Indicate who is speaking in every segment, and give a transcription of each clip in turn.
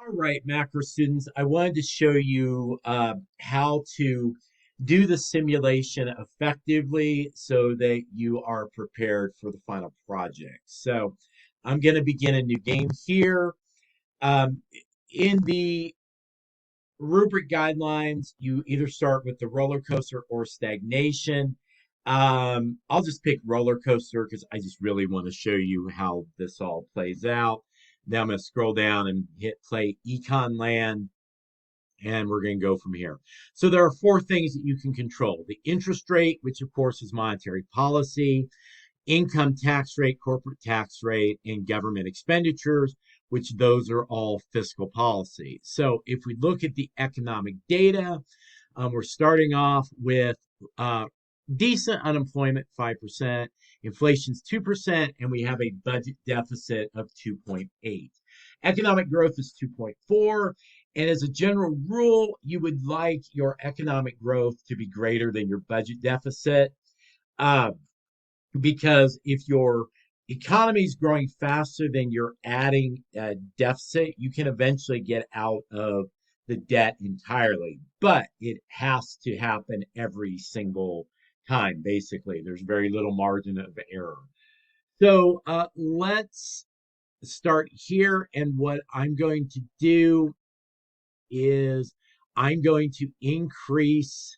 Speaker 1: All right, macro students, I wanted to show you how to do the simulation effectively so that you are prepared for the final project. So I'm going to begin a new game here. Um, in the rubric guidelines, you either start with the roller coaster or stagnation. I'll just pick roller coaster because I just really want to show you how this all plays out. Now I'm going to scroll down and hit play Econ Land, and we're going to go from here. So there are four things that you can control: the interest rate, which of course is monetary policy; income tax rate, corporate tax rate, and government expenditures, which those are all fiscal policy. So if we look at the economic data, we're starting off with uh, decent unemployment, 5%, inflation's 2%, and we have a budget deficit of 2.8. Economic growth is 2.4. And as a general rule, you would like your economic growth to be greater than your budget deficit. Uh, because if your economy is growing faster than you're adding a deficit, you can eventually get out of the debt entirely. But it has to happen every single time, basically. There's very little margin of error. So let's start here. And what I'm going to do is I'm going to increase.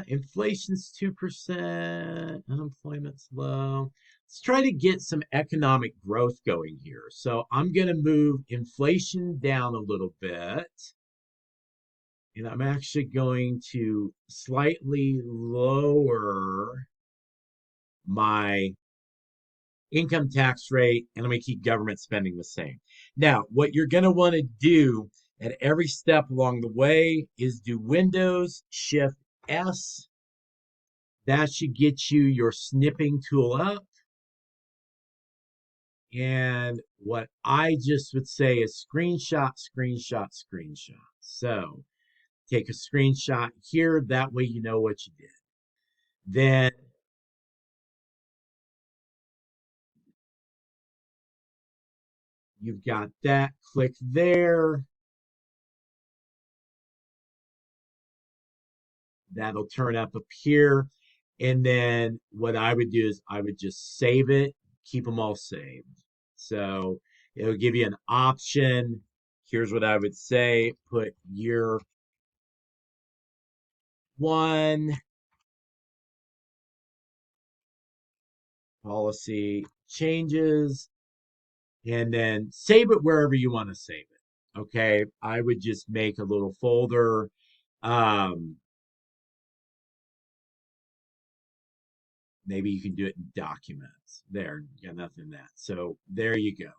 Speaker 1: Inflation's 2%, unemployment's low. Let's try to get some economic growth going here. So I'm going to move inflation down a little bit. And I'm actually going to slightly lower my income tax rate, and I'm going to keep government spending the same. Now, what you're going to want to do at every step along the way is do Windows Shift S. That should get you your snipping tool up. And what I just would say is screenshot, screenshot, screenshot. So take a screenshot here. That way you know what you did. Then you've got that. Click there. That'll turn up here. And then what I would do is I would just save it, keep them all saved. So it'll give you an option. Here's what I would say: put year one, policy changes, and then save it wherever you want to save it. Okay. I would just make a little folder. Um, Maybe you can do it in documents. There, you got nothing in that. So there you go.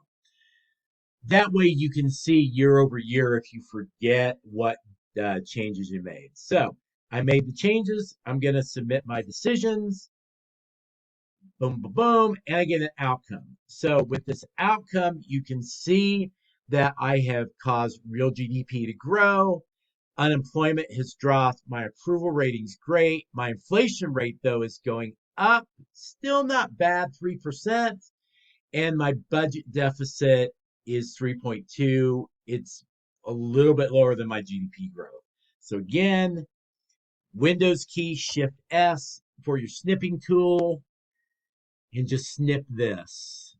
Speaker 1: That way you can see year over year if you forget what changes you made. So I made the changes. I'm going to submit my decisions. Boom, boom, boom, and I get an outcome. So with this outcome, you can see that I have caused real GDP to grow. Unemployment has dropped. My approval rating's great. My inflation rate, though, is going up. Still not bad, 3%. And my budget deficit is 3.2. It's a little bit lower than my GDP growth. So again, Windows key, Shift S for your snipping tool, and just snip this.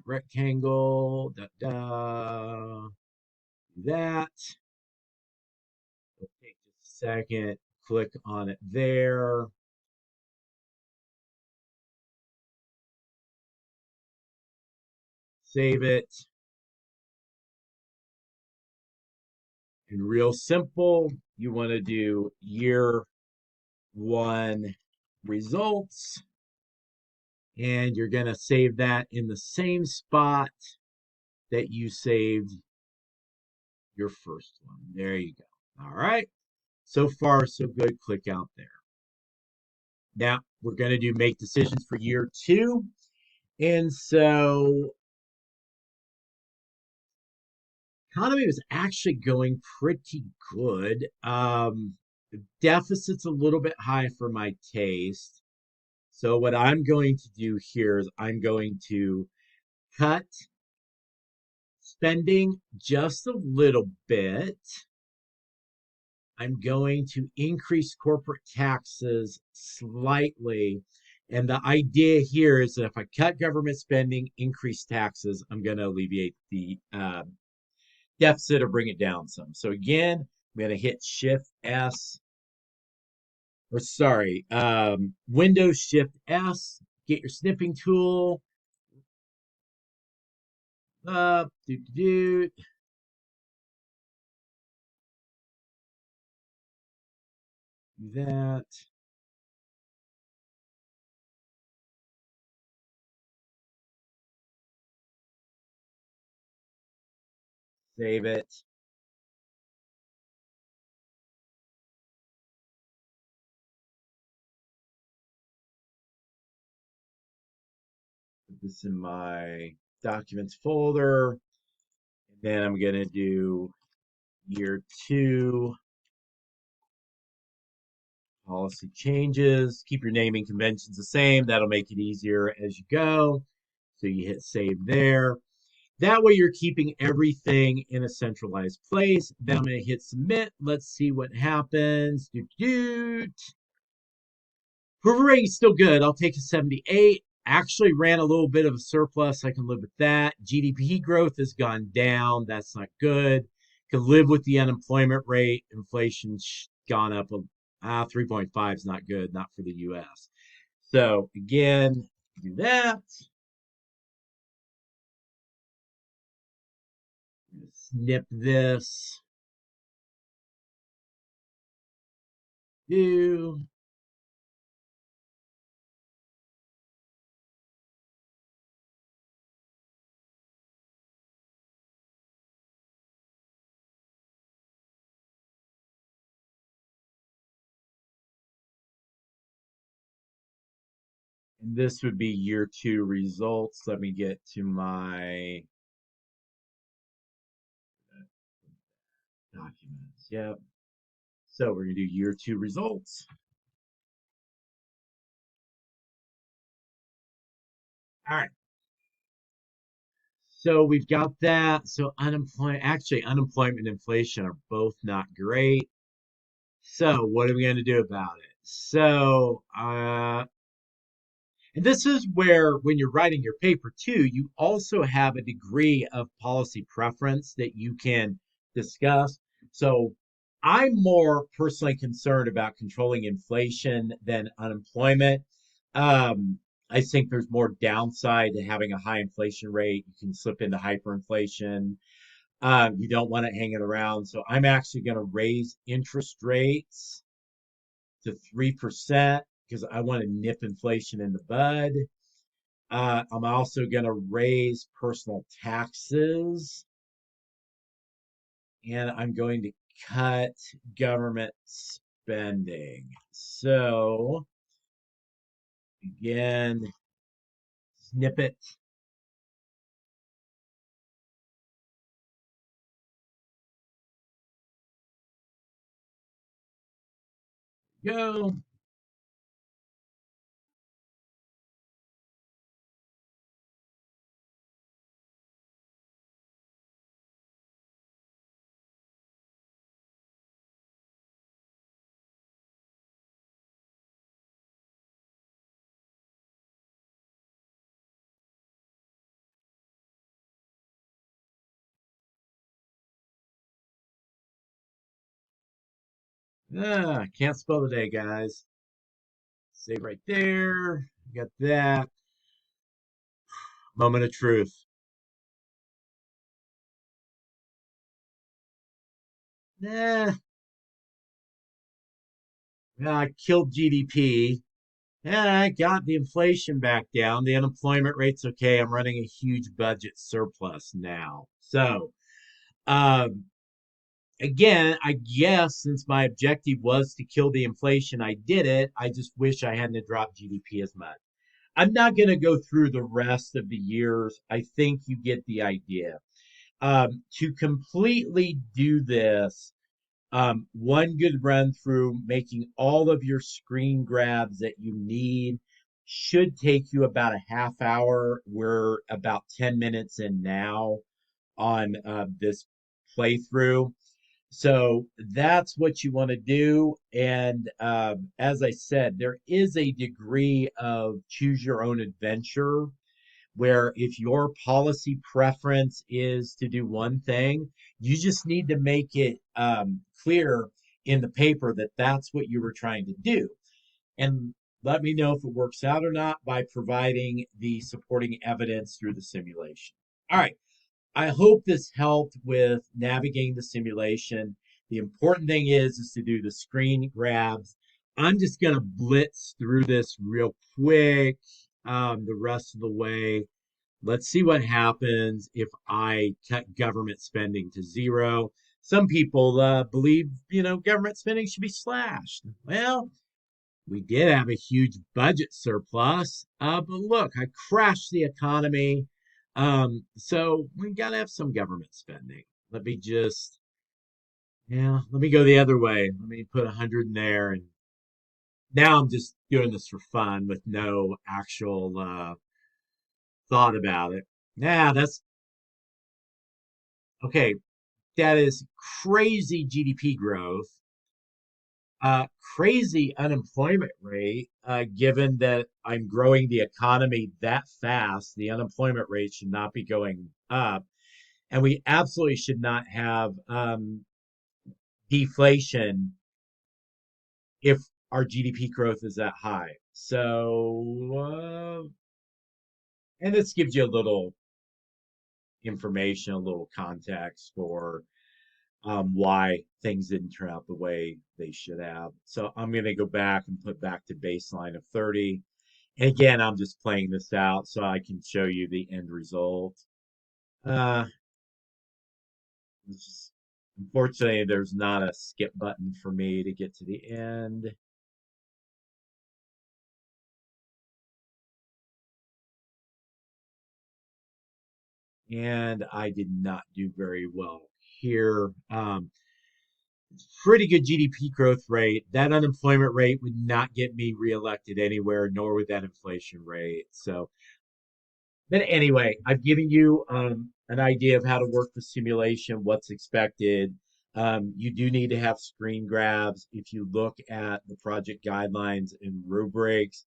Speaker 1: Rectangle, that. It'll take just a second. Click on it there. Save it. And real simple, you want to do year one results. And you're going to save that in the same spot that you saved your first one. There you go. All right. So far, so good. Click out there. Now we're going to do make decisions for year two. And so economy was actually going pretty good. The deficit's a little bit high for my taste. So what I'm going to do here is I'm going to cut spending just a little bit. I'm going to increase corporate taxes slightly. And the idea here is that if I cut government spending, increase taxes, I'm going to alleviate the deficit or bring it down some. So again, I'm going to hit Shift S, or sorry, Windows Shift S, get your snipping tool. Do that. Save it. Put this in my documents folder. And then I'm going to do year 2 policy changes. Keep your naming conventions the same. That'll make it easier as you go. So you hit save there. That way you're keeping everything in a centralized place. Then I'm going to hit submit. Let's see what happens. Approval rating is still good. I'll take a 78. Actually ran a little bit of a surplus. I can live with that. GDP growth has gone down. That's not good. Can live with the unemployment rate. Inflation's gone up. 3.5 is not good, not for the US. So again, do that. Snip this. Do. And this would be year 2 results. Let me get to my documents. Yep. So we're going to do year 2 results. All right. So we've got that. So unemployment and inflation are both not great. So what are we going to do about it? So, and this is where, when you're writing your paper too, you also have a degree of policy preference that you can discuss. So I'm more personally concerned about controlling inflation than unemployment. I think there's more downside to having a high inflation rate. You can slip into hyperinflation. You don't want it hanging around. So I'm actually going to raise interest rates to 3% because I want to nip inflation in the bud. I'm also going to raise personal taxes, and I'm going to cut government spending. So again, snip it. Go. Can't spell the day, guys. Save right there. Got that. Moment of truth. Eh, I killed GDP. Yeah, I got the inflation back down. The unemployment rate's okay. I'm running a huge budget surplus now. So, um, again, I guess since my objective was to kill the inflation, I did it. I just wish I hadn't dropped GDP as much. I'm not going to go through the rest of the years. I think you get the idea. To completely do this, one good run through, making all of your screen grabs that you need, should take you about a half hour. We're about 10 minutes in now. on this playthrough. So that's what you want to do. And as I said, there is a degree of choose your own adventure where if your policy preference is to do one thing, you just need to make it clear in the paper that that's what you were trying to do. And let me know if it works out or not by providing the supporting evidence through the simulation. All right. I hope this helped with navigating the simulation. The important thing is to do the screen grabs. I'm just going to blitz through this real quick the rest of the way. Let's see what happens if I cut government spending to zero. Some people believe, government spending should be slashed. Well, we did have a huge budget surplus, but look, I crashed the economy. So we got to have some government spending. Let me just, yeah, let me go the other way. Let me put 100 in there. And now I'm just doing this for fun with no actual thought about it. Yeah, that's okay. That is crazy GDP growth, crazy unemployment rate. Given that I'm growing the economy that fast, the unemployment rate should not be going up, and we absolutely should not have deflation if our GDP growth is that high. So, and this gives you a little information, a little context for why things didn't turn out the way they should have. So I'm going to go back and put back to baseline of 30. And again, I'm just playing this out so I can show you the end result. Uh, Unfortunately, there's not a skip button for me to get to the end. And I did not do very well here. Pretty good GDP growth rate. That unemployment rate would not get me reelected anywhere, nor would that inflation rate. So, but anyway, I've given you an idea of how to work the simulation, what's expected. You do need to have screen grabs. If you look at the project guidelines and rubrics,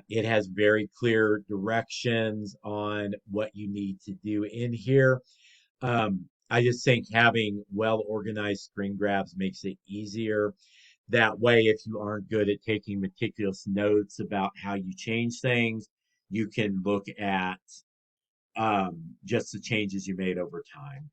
Speaker 1: it has very clear directions on what you need to do in here. I just think having well organized screen grabs makes it easier. That way, if you aren't good at taking meticulous notes about how you change things, you can look at just the changes you made over time.